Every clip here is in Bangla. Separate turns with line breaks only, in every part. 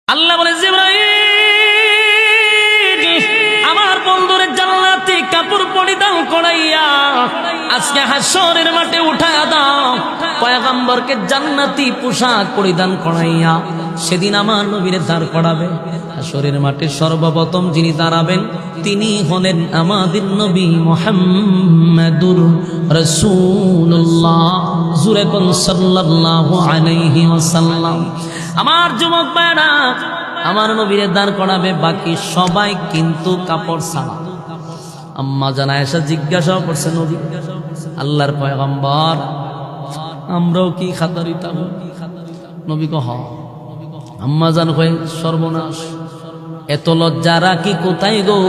আল্লাহ বলে জিবরাইল আমার বন্ধুরে জান্নাতি কাপড় পরিধান করাইয়া আজকে হাশরের মাঠে উঠায়া দাও। পয়গম্বরকে জান্নাতি পোশাক পরিধান করাইয়া সেদিন আমার নবীরে দাঁড় করাবে। হাশরের মাঠে সর্বপ্রথম যিনি দাঁড়াবেন তিনি হলেন আমাদের নবী মুহাম্মাদুর রাসূলুল্লাহ। জুরে কোন সাল্লাল্লাহু আলাইহি ওয়াসাল্লাম। আমার যুবক ভাইরা আমার নবীরে দাঁড় করাবে, বাকি সবাই কিন্তু কাপড় ছাড়া। আম্মা জান আয়েশা জিজ্ঞাসা করছে, নবী আল্লাহর পয়গম্বর আমরাও কি খাতারিতাম? নবী কহ আম্মা জান কয় সর্বনাশ, এত লজ্জা রাখি কোথায় গো?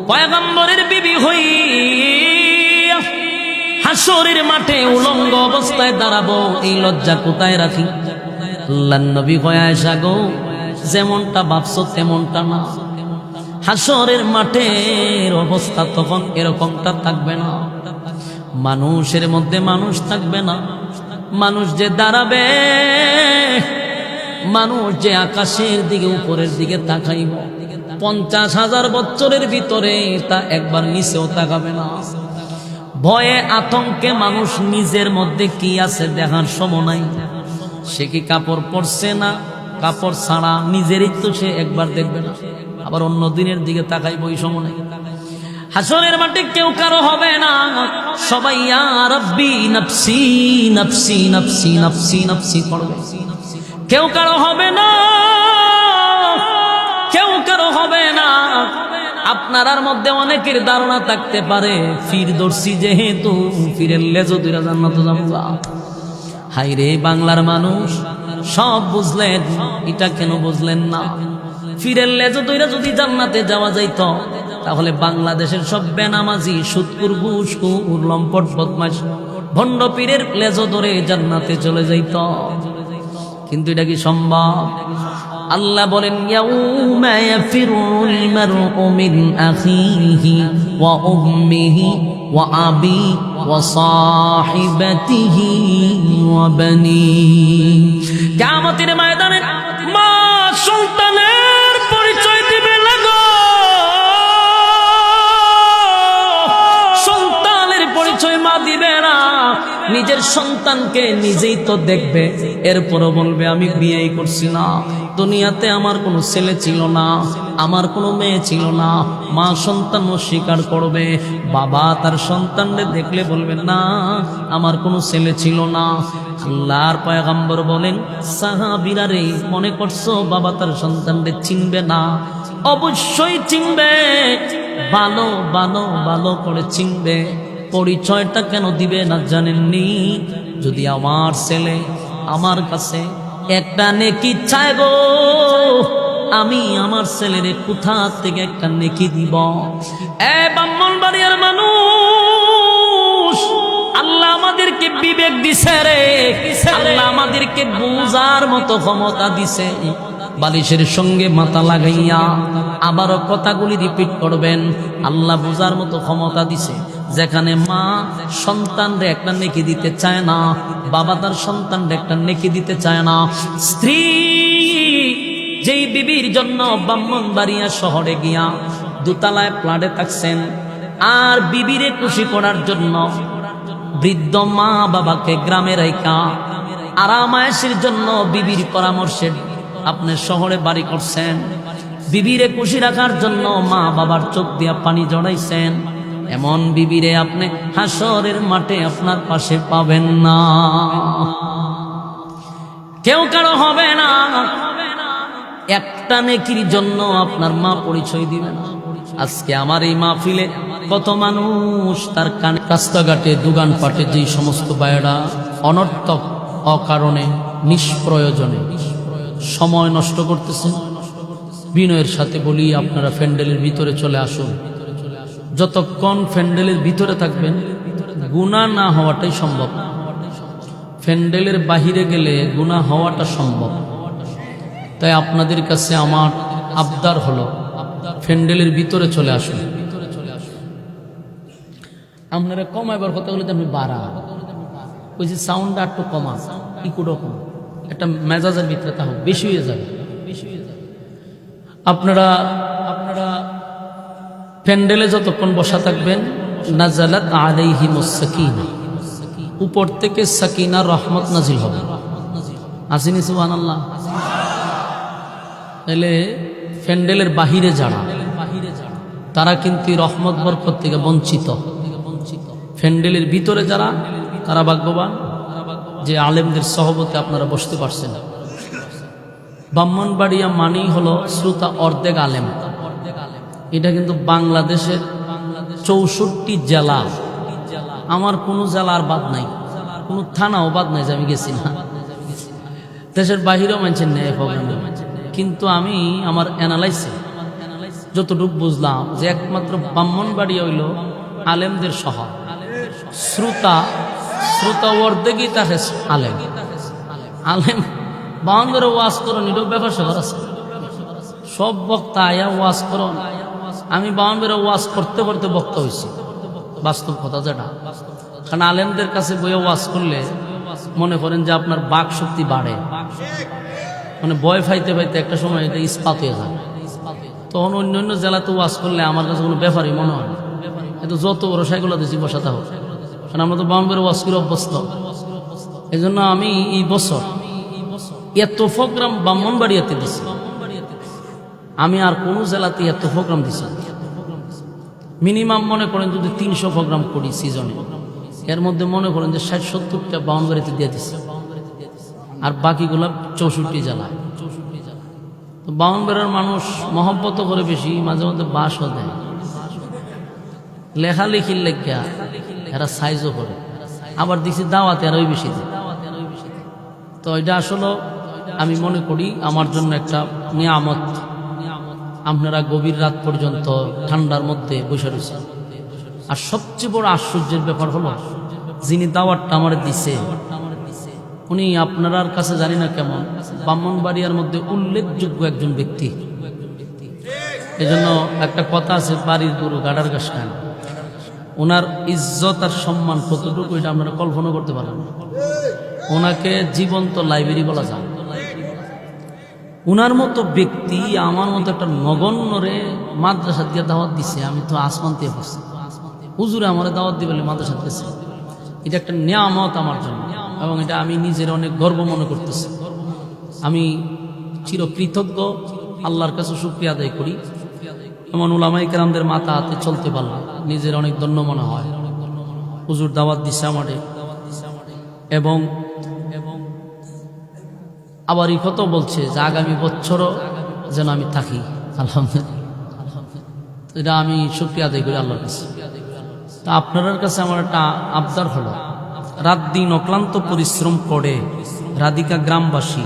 পয়গম্বরের বিবি হই হাশরের মাঠে উলঙ্গ অবস্থায় দাঁড়াবো, এই লজ্জা কোথায় রাখি? আল্লাহর নবী কয় আয়েশা গো, যেমনটা ভাবছো তেমনটা না। হাশরের মাঠের অবস্থা তখন এরকমটা থাকবে না। মানুষের মধ্যে মানুষ থাকবে না। মানুষ যে দাঁড়াবে, মানুষ যে আকাশের দিকে উপরের দিকে তাকাইব, 50,000 বছরের ভিতরে তা একবার নিচেও তাকাবে না। ভয়ে আতঙ্কে মানুষ নিজের মধ্যে কি আছে দেখার সময় নাই। সে কি কাপড় পরছে না কাপড় ছাড়া নিজেরই তো সে একবার দেখবে না, আবার অন্য দিনের দিকে তাকাইব, ওই সময় নাই। হাশরের মাঠে কেউ কারো হবে না, সবাই ইয়া রাব্বি নাফসি নাফসি নাফসি নাফসি নাফসি করবে। কেউ কারো হবে না, কেউ কারো হবে না। আপনার মধ্যে অনেকের ধারণা থাকতে পারে ফিরদৌসি যেহেতু ফিরের লেজো দুইরা জান্নাতে যাবো। হাই রে বাংলার মানুষ, সব বুঝলেন, এটা কেন বুঝলেন না? ফিরের লেজো দুইরা যদি জান্নাতে যাওয়া যাইত, তাহলে বাংলাদেশের সব বেনামাজি সুদকুর ঘুষখোর লম্পট বদমাশ ভণ্ড পীরের লেজো ধরে জান্নাতে চলে যাইত। কিন্তু এটা কি সম্ভব? আল্লাহ বলেন ইয়াউমা ইয়াফিরুল মারউ মিন আখিহি ওয়া উম্মিহি ওয়া আবি ওয়া সাহিবাতিহি ওয়া বানি। কিয়ামতের ময়দানে মা সন্তানের পরিচয় দিবে লাগো, সন্তানের পরিচয় মা দিবে না। নিজের সন্তানকে নিজেই তো দেখবে, এরপরও বলবে আমি বিয়েই করছি না, দুনিয়াতে আমার কোনো ছেলে ছিল না, আমার কোনো মেয়ে ছিল না। মা সন্তানও স্বীকার করবে, বাবা তার সন্তানকে দেখলে বলবে না আমার কোনো ছেলে ছিল না। আল্লাহর পয়গম্বর বলেন সাহাবীরা রে, মনে করছো বাবা তার সন্তানকে চিনবে না? অবশ্যই চিনবে, ভালো ভালো ভালো করে চিনবে। পরিচয়টা কেন দিবে না জানেননি? যদি আমার ছেলে আমার কাছে একটা নেকি চায় গো, আমি আমার ছেলের কোথা থেকে একটা নেকি দিব? এ ব্রাহ্মণবাড়িয়ার মানুষ, আল্লাহ আমাদেরকে বিবেক দিছে রে, আল্লাহ আমাদেরকে বুঝার মতো ক্ষমতা দিছে। বালিশের সঙ্গে মাথা লাগাইয়া আবারও কথাগুলি রিপিট করবেন। আল্লাহ বুঝার মতো ক্ষমতা দিছে। যেখানে মা সন্তানরে একটা নেকি দিতে চায় না, বাবা তার সন্তানরে একটা নেকি দিতে চায় না, স্ত্রী যেই বিবির জন্য ব্রাহ্মণবাড়িয়া শহরে গিয়া দোতলায় ফ্ল্যাটে থাকছেন, আর বিবিরে খুশি করার জন্য বৃদ্ধ মা বাবাকে গ্রামে রাইখা আরামায়েশের জন্য বিবির পরামর্শে আপনি শহরে বাড়ি করছেন, বিবিরে খুশি রাখার জন্য মা বাবার চোখ দিয়া পানি জড়াইছেন, এমন বিবিরে আপনি হাশরের মাঠে আপনার পাশে পাবেন না। কেউ কারো হবে না। একটা নেকির জন্য আপনার মা পরিচয় দিবে না। আজকে আমার এই মাহফিলে কত মানুষ তার কানে, রাস্তাঘাটে দোকানপাটে যেই সমস্ত বায়রা অনর্থক অকারণে নিষ্প্রয়োজনে সময় নষ্ট করতেছেন, বিনয়ের সাথে বলি আপনারা প্যান্ডেলের ভিতরে চলে আসুন। যতক্ষণ প্যান্ডেলের ভিতরে থাকবেন গুনাহ না হওয়াটাই সম্ভব। প্যান্ডেলের বাহিরে গেলে গুনাহ হওয়াটা সম্ভব। তাই আপনাদের কাছে আমার আবদার হলো প্যান্ডেলের ভিতরে চলে আসুন। আপনারা কমাইবার কথা বলে আমি বাড়া ওই যে সাউন্ডটা একটু কমা, একটু রকম একটা মেজাজের ভিতরে তা হোক, বেশি হয়ে যাবে। আপনারা প্যান্ডেলে যতক্ষণ বসা থাকবেন, নাজালাত আলাইহিমুস সাকিনা, উপর থেকে সাকিনা রহমত নাজিল হবে। আসেনি সুবহানাল্লাহ? তাহলে প্যান্ডেলের বাহিরে যারা, তারা কিন্তু রহমত বরকত থেকে বঞ্চিত। প্যান্ডেলের ভিতরে যারা, তারা ভাগ্যবান যে আলেমদের সহবতে আপনারা বসতে পারছেন। ব্রাহ্মণবাড়িয়া মানেই হলো শ্রোতা অর্ধেক আলেম। এটা কিন্তু বাংলাদেশের 64 জেলা, আমার কোনো জেলার বাদ নাই, কোনো থানাও বাদ নাই যে আমি গেছি না। দেশের বাহিরেও মানছেন না এই প্রোগ্রামে। কিন্তু আমি আমার অ্যানালাইসে যতটুকু বুঝলাম যে একমাত্র ব্রাহ্মণবাড়িয়া হইল আলেমদের শহর। শ্রোতা অর্ধেকই তাকে আলেম বাউন্ডারে ওয়াজ করুন, এটাও ব্যাপার স্যাপার আছে। সব বক্তা আয়া ওয়াজ করুন। আমি বাউন্ডারে ওয়াজ করতে করতে বক্তা হয়েছি, বাস্তব কথা যেটা। কারণ আলেমদের কাছে বইয়ে ওয়াজ করলে মনে করেন যে আপনার বাক শক্তি বাড়ে, মানে ভয় ফাইতে ফাইতে একটা সময় এটা ইস্পাত হয়ে যায়। তখন অন্য জেলাতে ওয়াজ করলে আমার কাছে কোনো ব্যাপারই মনে হয় না। এত যত বড় সাইগুলো দিচ্ছি বসাতে হোক, কারণ আমরা তো বাউন্ডারে ওয়াজ করে অভ্যস্ত। এই জন্য আমি এই বছর এত প্রোগ্রাম ব্রাহ্মণবাড়িয়াতে দিছি, আমি আর কোন জেলাতে এত প্রোগ্রাম দিছি। মিনিমাম মনে করেন যদি 300 প্রোগ্রাম করি সিজনে, এর মধ্যে মনে করেন যে 60-70টা ব্রাহ্মণবাড়িতে দিয়ে দিচ্ছে, আর বাকিগুলো 64 জেলায়। তো ব্রাহ্মণবাড়িয়ার মানুষ মহব্বত করে বেশি, মাঝে মধ্যে বাসও দেয়, লেখালেখির লেখা এরা সাইজও করে, আবার দিচ্ছি দাওয়াতে আরোই বেশি দেয়। তো এটা আসলে আমি মনে করি আমার জন্য একটা নিয়ামত। আপনারা গভীর রাত পর্যন্ত ঠান্ডার মধ্যে বসে রয়েছেন। আর সবচেয়ে বড় আশ্চর্যের ব্যাপার হলো, যিনি দাওয়াতটা আমার দিছে উনি আপনার কাছে জানি না কেমন ব্রাহ্মণবাড়িয়ার মধ্যে উল্লেখযোগ্য একজন ব্যক্তি। এজন্য একটা কথা আছে, বাড়ির গরু গাডার ঘাস খান। ওনার ইজ্জত আর সম্মান কতটুকু এটা আপনারা কল্পনা করতে পারেন। ওনাকে জীবন্ত লাইব্রেরি বলা যায়। উনার মতো ব্যক্তি আমার মতো একটা নগণ্যরে মাদ্রাসা দিয়ে দাওয়াত দিছে। আমি তো আসমান দিয়ে বসছি, হুজুরে আমার দাওয়াত দিয়ে বলে মাদ্রাসা দিয়েছে। এটা একটা নিয়ামত আমার জন্য, এবং এটা আমি নিজের অনেক গর্ব মনে করতেছি। আমি চিরকৃতজ্ঞ, আল্লাহর কাছে শুকরিয়া আদায় করি। এমন উলামায়ে কেরামদের মাথা হাতে চলতে পারলাম, নিজের অনেক ধন্য মনে হয়। হুজুর দাওয়াত দিছে আমাদের, এবং আবার এই কথা বলছে যে আগামী বছরও যেন আমি থাকি। আলহামদুলিল্লাহ, এটা আমি শুকরিয়া আদায় করি আল্লাহর কাছে। তা আপনার কাছে আমার একটা আবদার হলো, রাত দিন অক্লান্ত পরিশ্রম করে রাধিকা গ্রামবাসী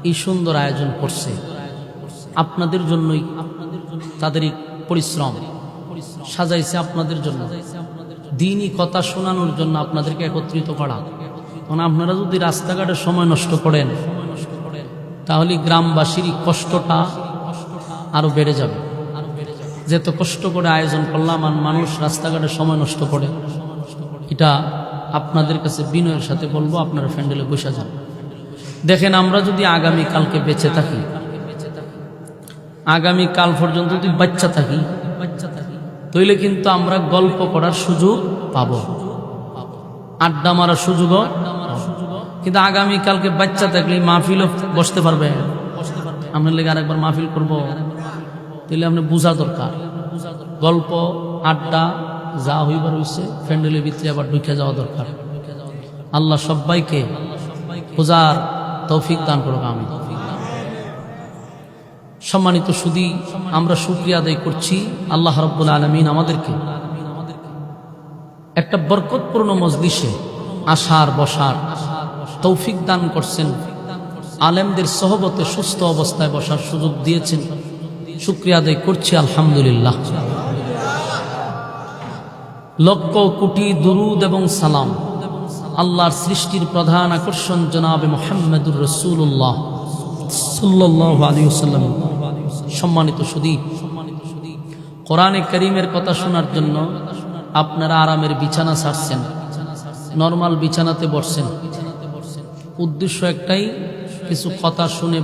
এই সুন্দর আয়োজন করছে। আপনাদের জন্যই তাদের এই পরিশ্রম সাজাইছে, আপনাদের জন্য দিনই কথা শোনানোর জন্য আপনাদেরকে একত্রিত করা। কারণ আপনারা যদি রাস্তাঘাটে সময় নষ্ট করেন, তাহলে গ্রামবাসীর কষ্টটা আরো বেড়ে যাবে। যেত কষ্ট করে আয়োজন করলাম আর মানুষ রাস্তাঘাটে সময় নষ্ট করে, এটা আপনাদের কাছে বিনয়ের সাথে বলবো, আপনারা প্যান্ডেলে বসে যান। দেখেন, আমরা যদি আগামী কালকে বেঁচে থাকি, আগামী কাল পর্যন্ত যদি বাচ্চা থাকি, তাইলে কিন্তু আমরা গল্প করার সুযোগ পাবো, আড্ডা মারার সুযোগও। কিন্তু আগামী কালকে বাচ্চা থাকলে মাহফিলও বসতে পারবে। আপনার লেগে আরেকবার মাহফিল করবো, তাহলে আপনি বোঝা দরকার। গল্প আড্ডা যা হইবার হইছে, প্যান্ডেলের ভিতরে আবার ঢুকে যাওয়া দরকার। আল্লাহ সবাইকে বোঝার তৌফিক দান করুক। আমি সম্মানিত সুধী, আমরা শুকরিয়া আদায় করছি আল্লাহ রাব্বুল আলামিন আমাদেরকে একটা বরকতপূর্ণ মজলিসে আসার বসার তৌফিক দান করছেন, আলেমদের সহবতে সুস্থ অবস্থায় বসার সুযোগ দিয়েছেন। শুকরিয়া আদায় করছি আলহামদুলিল্লাহ। লক্ষ কোটি দুরুদ এবং সালাম আল্লাহর সৃষ্টির প্রধান আকর্ষণ জনাবে মুহাম্মদুর রাসূলুল্লাহ সাল্লাল্লাহু আলাইহি ওয়াসাল্লাম। সম্মানিত সুধী, কোরআনে কারীমের কথা শোনার জন্য আপনারা আরামের বিছানা ছাড়ছেন, নরমাল বিছানাতে বসছেন। উদ্দেশ্য একটাই, কিছু কথা শুনে